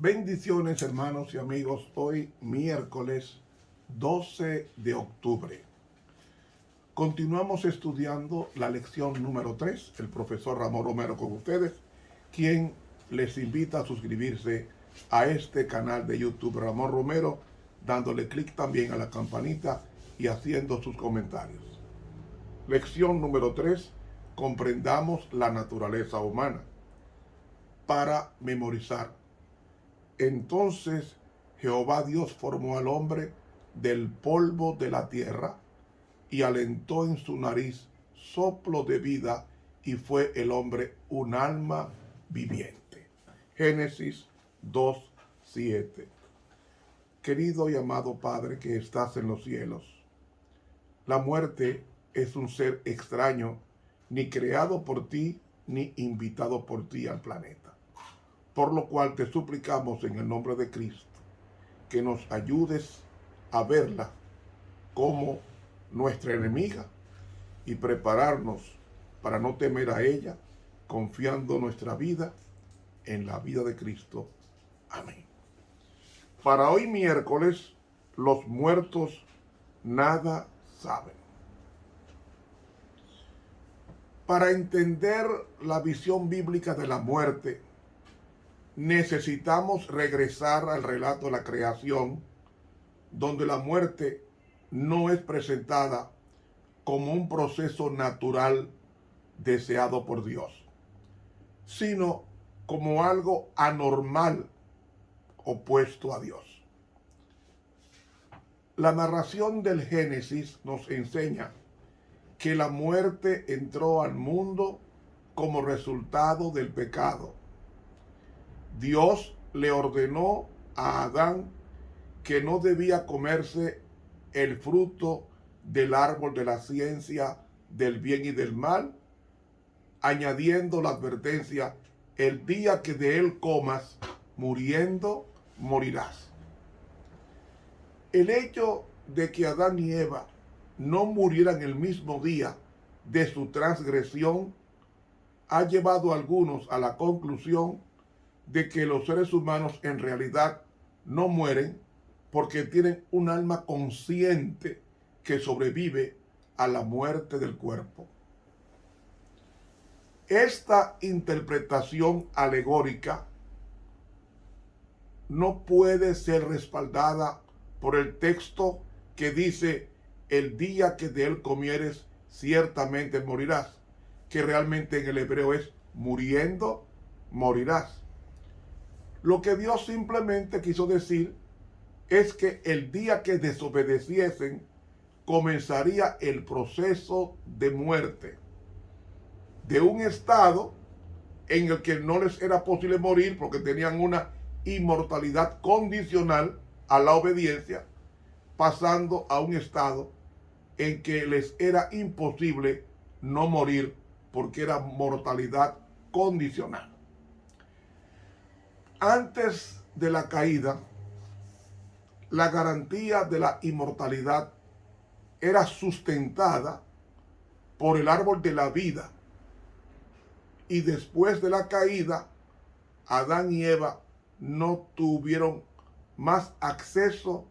Bendiciones, hermanos y amigos. Hoy miércoles 12 de octubre. Continuamos estudiando la lección número 3. El profesor Ramón Romero con ustedes, quien les invita a suscribirse a este canal de YouTube Ramón Romero, dándole clic también a la campanita y haciendo sus comentarios. Lección número 3. Comprendamos la naturaleza humana. Para memorizar. Entonces Jehová Dios formó al hombre del polvo de la tierra y alentó en su nariz soplo de vida, y fue el hombre un alma viviente. Génesis 2:7. Querido y amado Padre que estás en los cielos, la muerte es un ser extraño, ni creado por ti, ni invitado por ti al planeta. Por lo cual te suplicamos en el nombre de Cristo que nos ayudes a verla como nuestra enemiga y prepararnos para no temer a ella, confiando nuestra vida en la vida de Cristo. Amén. Para hoy miércoles, los muertos nada saben. Para entender la visión bíblica de la muerte, necesitamos regresar al relato de la creación, donde la muerte no es presentada como un proceso natural deseado por Dios, sino como algo anormal opuesto a Dios. La narración del Génesis nos enseña que la muerte entró al mundo como resultado del pecado. Dios le ordenó a Adán que no debía comerse el fruto del árbol de la ciencia del bien y del mal, añadiendo la advertencia: el día que de él comas, muriendo morirás. El hecho de que Adán y Eva no murieran el mismo día de su transgresión ha llevado a algunos a la conclusión de que los seres humanos en realidad no mueren porque tienen un alma consciente que sobrevive a la muerte del cuerpo. Esta interpretación alegórica no puede ser respaldada por el texto que dice: el día que de él comieres ciertamente morirás, que realmente en el hebreo es muriendo morirás. Lo que Dios simplemente quiso decir es que el día que desobedeciesen comenzaría el proceso de muerte de un estado en el que no les era posible morir porque tenían una inmortalidad condicional a la obediencia, pasando a un estado en que les era imposible no morir porque era mortalidad condicional. Antes de la caída, la garantía de la inmortalidad era sustentada por el árbol de la vida. Y después de la caída, Adán y Eva no tuvieron más acceso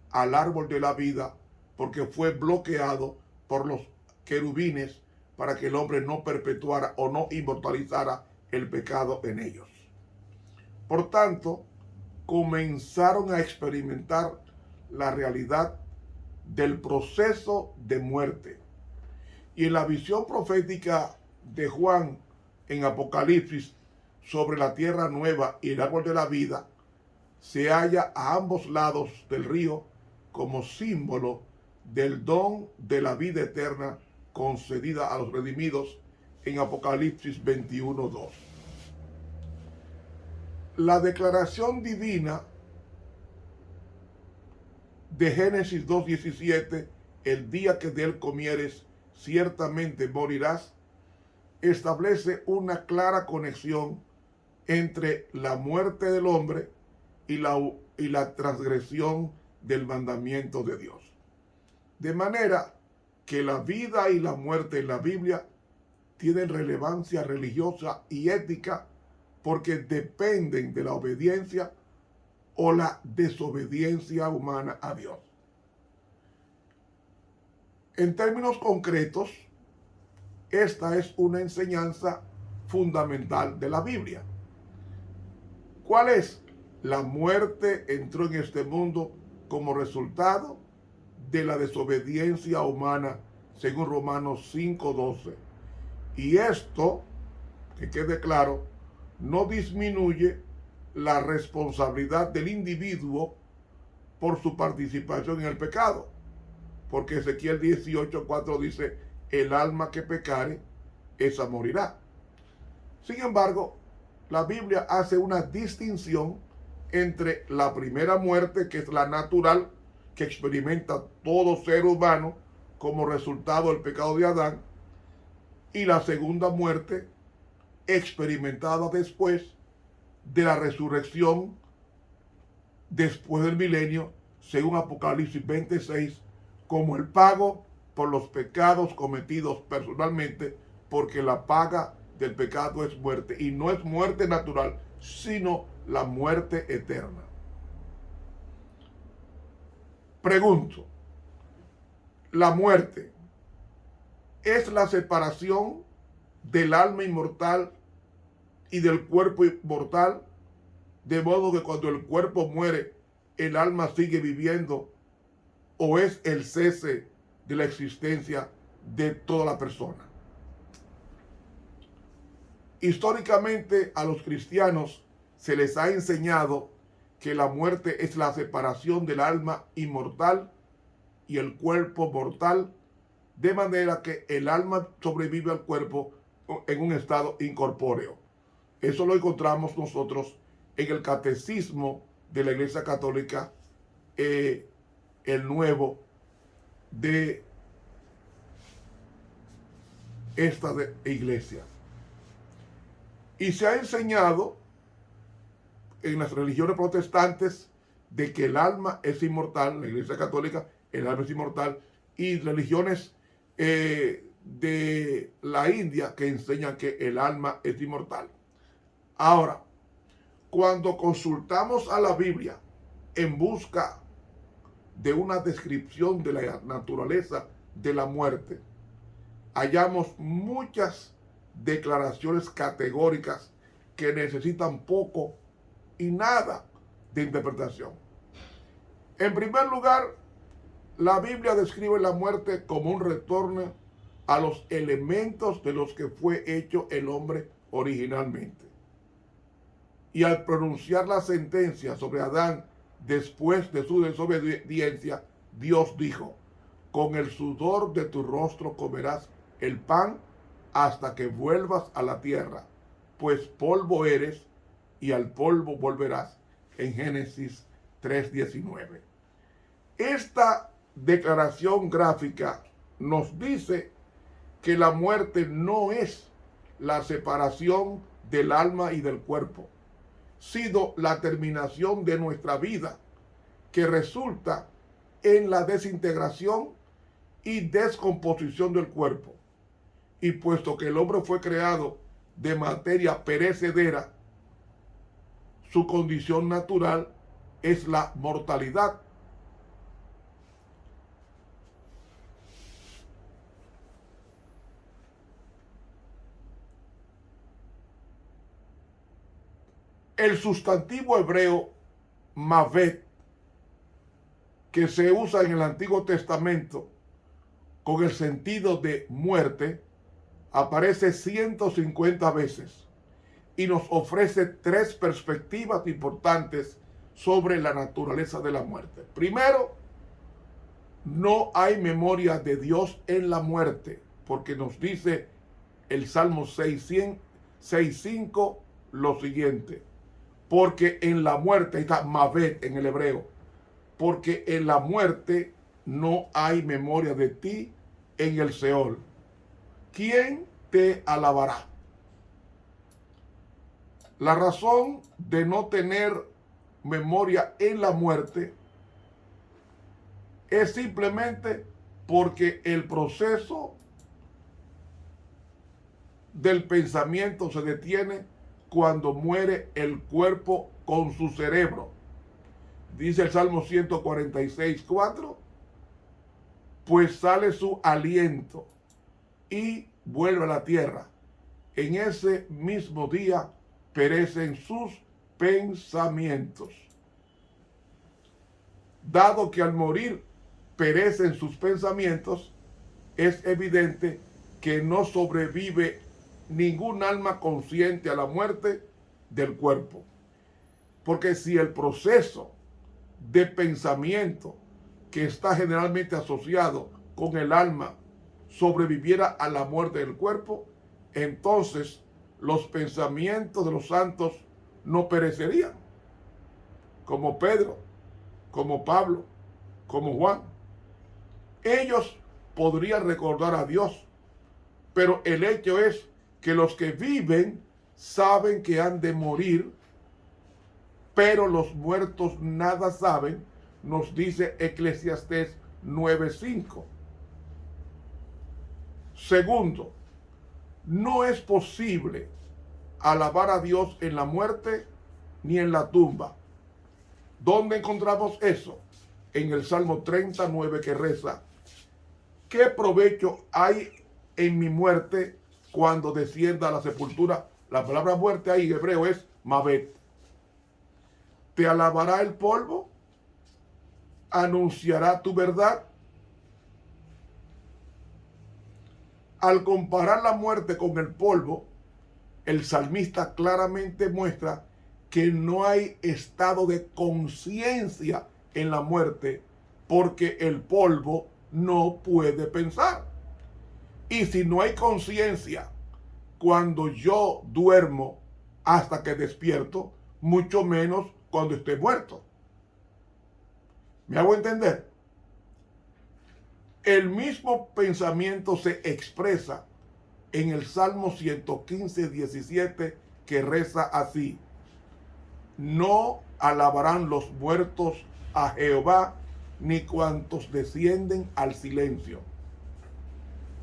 al árbol de la vida porque fue bloqueado por los querubines para que el hombre no perpetuara o no inmortalizara el pecado en ellos. Por tanto, comenzaron a experimentar la realidad del proceso de muerte. Y en la visión profética de Juan en Apocalipsis sobre la tierra nueva y el árbol de la vida, se halla a ambos lados del río como símbolo del don de la vida eterna concedida a los redimidos en Apocalipsis 21:2. La declaración divina de Génesis 2:17, el día que de él comieres, ciertamente morirás, establece una clara conexión entre la muerte del hombre y la transgresión del mandamiento de Dios. De manera que la vida y la muerte en la Biblia tienen relevancia religiosa y ética porque dependen de la obediencia o la desobediencia humana a Dios. En términos concretos, esta es una enseñanza fundamental de la Biblia. ¿Cuál es? La muerte entró en este mundo como resultado de la desobediencia humana, según Romanos 5:12. Y esto, que quede claro, no disminuye la responsabilidad del individuo por su participación en el pecado. Porque Ezequiel 18:4 dice, el alma que pecare, esa morirá. Sin embargo, la Biblia hace una distinción entre la primera muerte, que es la natural, que experimenta todo ser humano como resultado del pecado de Adán, y la segunda muerte, experimentada después de la resurrección, después del milenio, según Apocalipsis 26, como el pago por los pecados cometidos personalmente, porque la paga del pecado es muerte, y no es muerte natural, sino la muerte eterna. Pregunto, ¿la muerte es la separación del alma inmortal y del cuerpo inmortal, de modo que cuando el cuerpo muere, el alma sigue viviendo, o es el cese de la existencia de toda la persona? Históricamente a los cristianos se les ha enseñado que la muerte es la separación del alma inmortal y el cuerpo mortal, de manera que el alma sobrevive al cuerpo en un estado incorpóreo. Eso lo encontramos nosotros en el Catecismo de la Iglesia Católica, el nuevo de esta iglesia. Y se ha enseñado en las religiones protestantes de que el alma es inmortal. La Iglesia Católica, el alma es inmortal, y religiones de la India que enseñan que el alma es inmortal. Ahora, cuando consultamos a la Biblia en busca de una descripción de la naturaleza de la muerte, hallamos muchas declaraciones categóricas que necesitan poco y nada de interpretación. En primer lugar, la Biblia describe la muerte como un retorno a los elementos de los que fue hecho el hombre originalmente. Y al pronunciar la sentencia sobre Adán después de su desobediencia, Dios dijo, con el sudor de tu rostro comerás el pan hasta que vuelvas a la tierra, pues polvo eres y al polvo volverás, en Génesis 3:19. Esta declaración gráfica nos dice que la muerte no es la separación del alma y del cuerpo, sino la terminación de nuestra vida, que resulta en la desintegración y descomposición del cuerpo. Y puesto que el hombre fue creado de materia perecedera, su condición natural es la mortalidad. El sustantivo hebreo mavet, que se usa en el Antiguo Testamento con el sentido de muerte, aparece 150 veces y nos ofrece tres perspectivas importantes sobre la naturaleza de la muerte. Primero, no hay memoria de Dios en la muerte, porque nos dice el Salmo 6:5 lo siguiente: porque en la muerte, está mavet en el hebreo, porque en la muerte no hay memoria de ti en el Seol. ¿Quién te alabará? La razón de no tener memoria en la muerte es simplemente porque el proceso del pensamiento se detiene cuando muere el cuerpo con su cerebro. Dice el Salmo 146:4, pues sale su aliento y vuelve a la tierra. En ese mismo día perecen sus pensamientos. Dado que al morir perecen sus pensamientos, es evidente que no sobrevive ningún alma consciente a la muerte del cuerpo. Porque si el proceso de pensamiento que está generalmente asociado con el alma sobreviviera a la muerte del cuerpo, entonces los pensamientos de los santos no perecerían, como Pedro, como Pablo, como Juan. Ellos podrían recordar a Dios, pero el hecho es que los que viven saben que han de morir, pero los muertos nada saben, nos dice Eclesiastés 9:5. Segundo, no es posible alabar a Dios en la muerte ni en la tumba. ¿Dónde encontramos eso? En el Salmo 39, que reza: ¿qué provecho hay en mi muerte cuando descienda a la sepultura? La palabra muerte ahí en hebreo es mavet. ¿Te alabará el polvo? ¿Anunciará tu verdad? Al comparar la muerte con el polvo, el salmista claramente muestra que no hay estado de conciencia en la muerte, porque el polvo no puede pensar. Y si no hay conciencia cuando yo duermo hasta que despierto, mucho menos cuando esté muerto. ¿Me hago entender? El mismo pensamiento se expresa en el Salmo 115:17, que reza así: no alabarán los muertos a Jehová, ni cuantos descienden al silencio.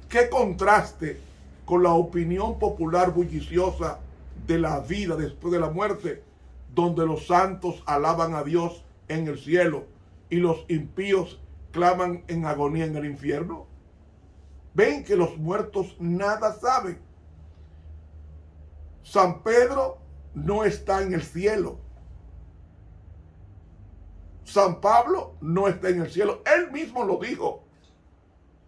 Qué contraste con la opinión popular bulliciosa de la vida después de la muerte, donde los santos alaban a Dios en el cielo y los impíos claman en agonía en el infierno. Ven que los muertos nada saben. San Pedro no está en el cielo. San Pablo no está en el cielo. Él mismo lo dijo: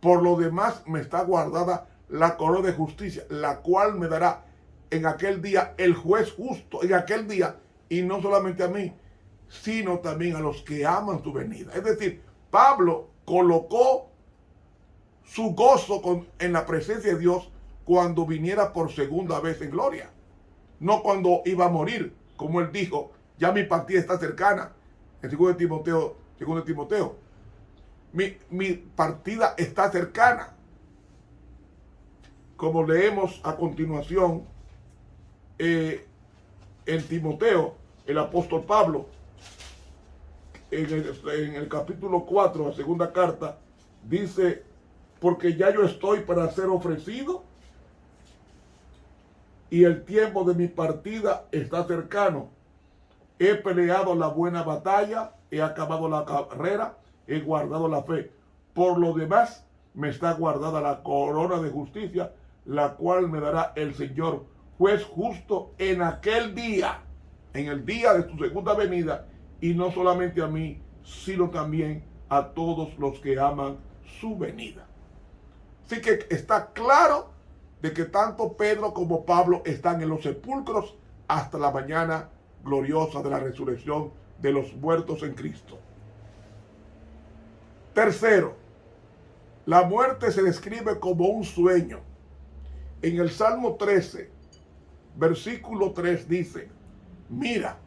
por lo demás me está guardada la corona de justicia, la cual me dará en aquel día el juez justo, en aquel día, y no solamente a mí, sino también a los que aman su venida. Es decir, Pablo colocó su gozo en la presencia de Dios cuando viniera por segunda vez en gloria, no cuando iba a morir, como él dijo: ya mi partida está cercana. En 2 Timoteo, mi partida está cercana. Como leemos a continuación en Timoteo, el apóstol Pablo, en el capítulo 4, la segunda carta, dice: porque ya yo estoy para ser ofrecido y el tiempo de mi partida está cercano. He peleado la buena batalla, he acabado la carrera, he guardado la fe. Por lo demás, me está guardada la corona de justicia, la cual me dará el Señor, juez justo, en aquel día, en el día de su segunda venida, y no solamente a mí, sino también a todos los que aman su venida. Así que está claro de que tanto Pedro como Pablo están en los sepulcros hasta la mañana gloriosa de la resurrección de los muertos en Cristo. Tercero, la muerte se describe como un sueño. En el Salmo 13, versículo 3 dice: mira,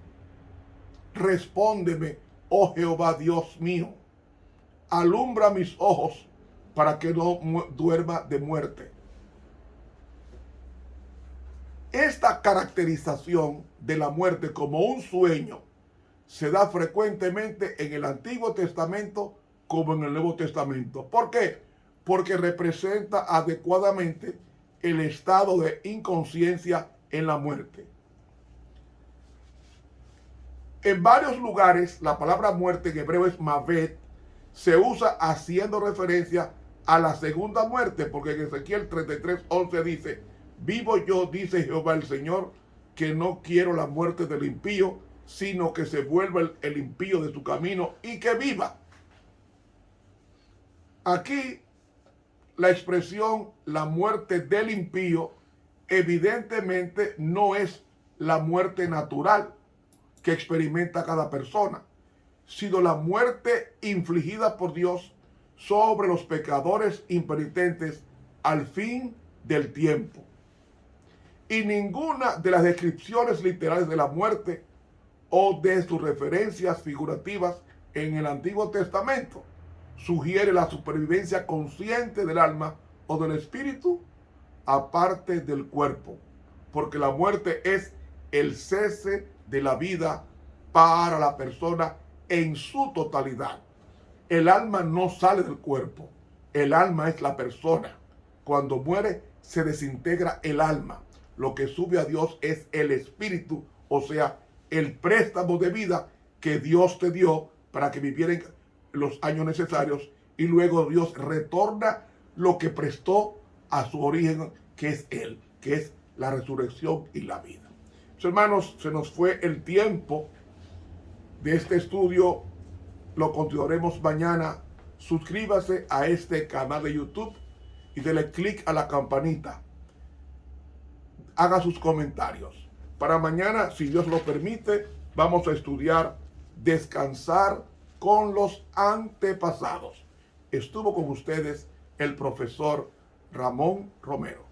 respóndeme, oh Jehová Dios mío, alumbra mis ojos para que no duerma de muerte. Esta caracterización de la muerte como un sueño se da frecuentemente en el Antiguo Testamento como en el Nuevo Testamento. ¿Por qué? Porque representa adecuadamente el estado de inconsciencia en la muerte. En varios lugares, la palabra muerte en hebreo es mavet, se usa haciendo referencia a la segunda muerte, porque en Ezequiel 33:11 dice: vivo yo, dice Jehová el Señor, que no quiero la muerte del impío, sino que se vuelva el impío de su camino y que viva. Aquí la expresión la muerte del impío evidentemente no es la muerte natural que experimenta cada persona, sino la muerte infligida por Dios sobre los pecadores impenitentes al fin del tiempo. Y ninguna de las descripciones literales de la muerte o de sus referencias figurativas en el Antiguo Testamento sugiere la supervivencia consciente del alma o del espíritu aparte del cuerpo, porque la muerte es el cese de la vida para la persona en su totalidad. El alma no sale del cuerpo, el alma es la persona. Cuando muere se desintegra el alma. Lo que sube a Dios es el espíritu, o sea, el préstamo de vida que Dios te dio para que vivieran los años necesarios, y luego Dios retorna lo que prestó a su origen, que es Él, que es la resurrección y la vida. Hermanos, se nos fue el tiempo de este estudio. Lo continuaremos mañana. Suscríbase a este canal de YouTube y dele clic a la campanita. Haga sus comentarios. Para mañana, si Dios lo permite, vamos a estudiar descansar con los antepasados. Estuvo con ustedes el profesor Ramón Romero.